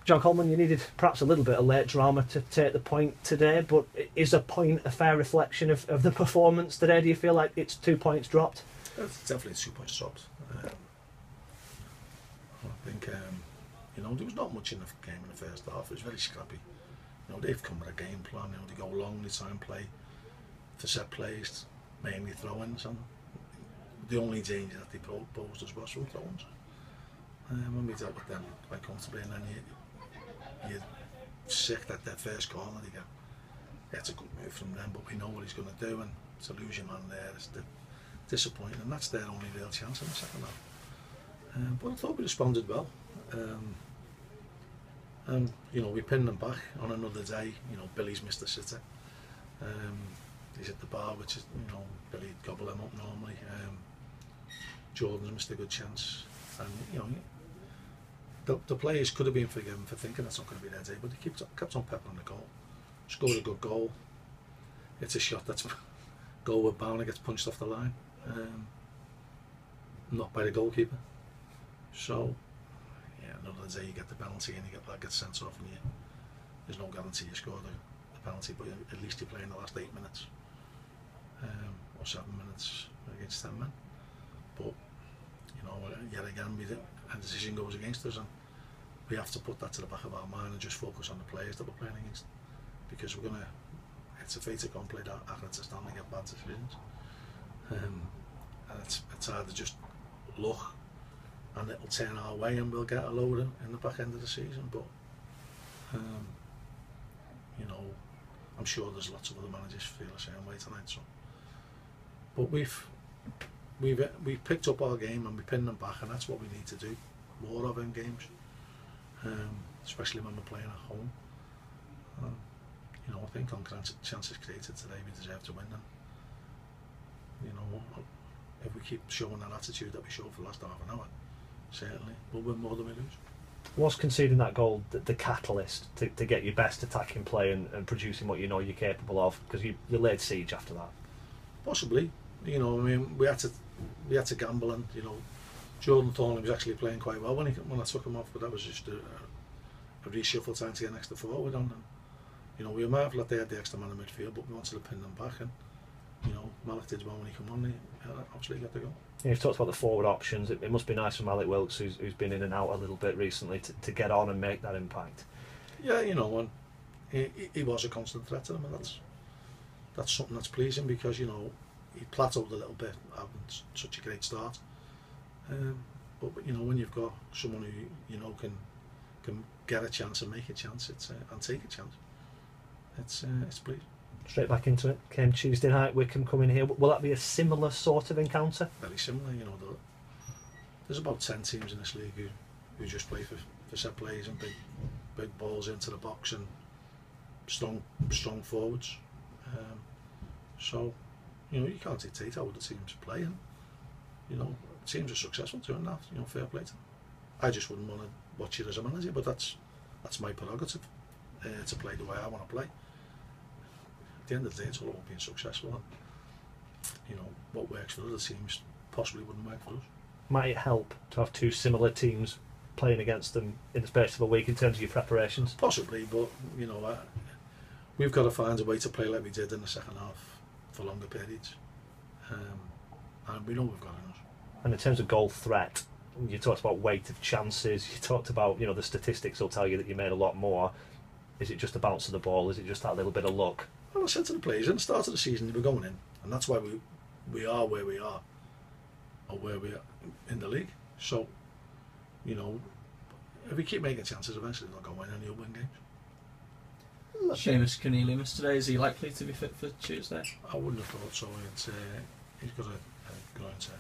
John Coleman, you needed perhaps a little bit of late drama to take the point today, but is a point a fair reflection of the performance today? Do you feel like it's 2 points dropped? It's definitely 2 points dropped. I think, you know, there was not much in the game in the first half. It was very scrappy. You know, they've come with a game plan. You know, they go long, they try and play for set plays, mainly throw-ins, and the only danger that they posed us was from throw-ins. When we dealt with them quite comfortably, and then you're sick that their first corner they get. It's a good move from them, but we know what he's going to do, and to lose your man there is disappointing, and that's their only real chance in the second half. But I thought we responded well. And you know, we pinned them back on another day. You know, Billy's missed the sitter. He's at the bar, which is, you know, Billy'd gobble him up normally. Jordan's missed a good chance, and you know, the players could have been forgiven for thinking that's not going to be their day, but they kept on peppering the goal. Scored a good goal. It's a shot that's goal with bound and gets punched off the line, not by the goalkeeper. So yeah, another day you get the penalty and you get sent off, and there's no guarantee you score the penalty, but at least you play in the last 8 minutes or 7 minutes against 10 men. But you know, yet again, a decision goes against us, and we have to put that to the back of our mind and just focus on the players that we're playing against, because it's a fait accompli that Accrington Stanley get bad decisions, and it's hard to just look and it'll turn our way and we'll get a load in the back end of the season. But you know, I'm sure there's lots of other managers feel the same way tonight. So, but we've picked up our game and we pinned them back, and that's what we need to do more of in games, especially when we're playing at home. You know, I think on chances created today, we deserve to win them. You know, if we keep showing that attitude that we showed for the last half an hour, certainly we'll win more than we lose. Was conceding that goal the catalyst to get your best attacking play and producing what you know you're capable of? Because you laid siege after that. Possibly. You know, I mean, we had to gamble, and you know, Jordan Thornley was actually playing quite well when I took him off, but that was just a reshuffle time to get next to forward on them. You know, we were mindful that they had the extra man in midfield, but we wanted to pin them back, and you know, Malik did well when he came on. He obviously got the goal. Yeah, you've talked about the forward options. It must be nice for Malik Wilkes, who's been in and out a little bit recently, to get on and make that impact. Yeah, you know, and he was a constant threat to them, and that's something that's pleasing, because you know, he plateaued a little bit, having such a great start. But you know, when you've got someone who you know can get a chance and make a chance, and take a chance, it's pleasing. Straight back into it. Came Tuesday night, Wycombe coming here. Will that be a similar sort of encounter? Very similar. You know, there's about 10 teams in this league who just play for set plays and big balls into the box and strong forwards. So you know, you can't dictate how the teams play, and you know, teams are successful doing that. You know, fair play to them. I just wouldn't want to watch it as a manager, but that's my prerogative to play the way I want to play. At the end of the day, it's all about being successful, and you know, what works for other teams possibly wouldn't work for us. Might it help to have two similar teams playing against them in the space of a week in terms of your preparations? Possibly, but you know, we've got to find a way to play like we did in the second half for longer periods, and we know we've got enough. And in terms of goal threat, you talked about weight of chances, you talked about, you know, the statistics will tell you that you made a lot more. Is it just a bounce of the ball? Is it just that little bit of luck? Well, I said to the players at the start of the season, they were going in, and that's why we are where we are, or where we are in the league. So, you know, if we keep making chances, eventually they'll go in and you'll win games. Seamus Cornelia missed today. Is he likely to be fit for Tuesday? I wouldn't have thought so. He's got a groin tear.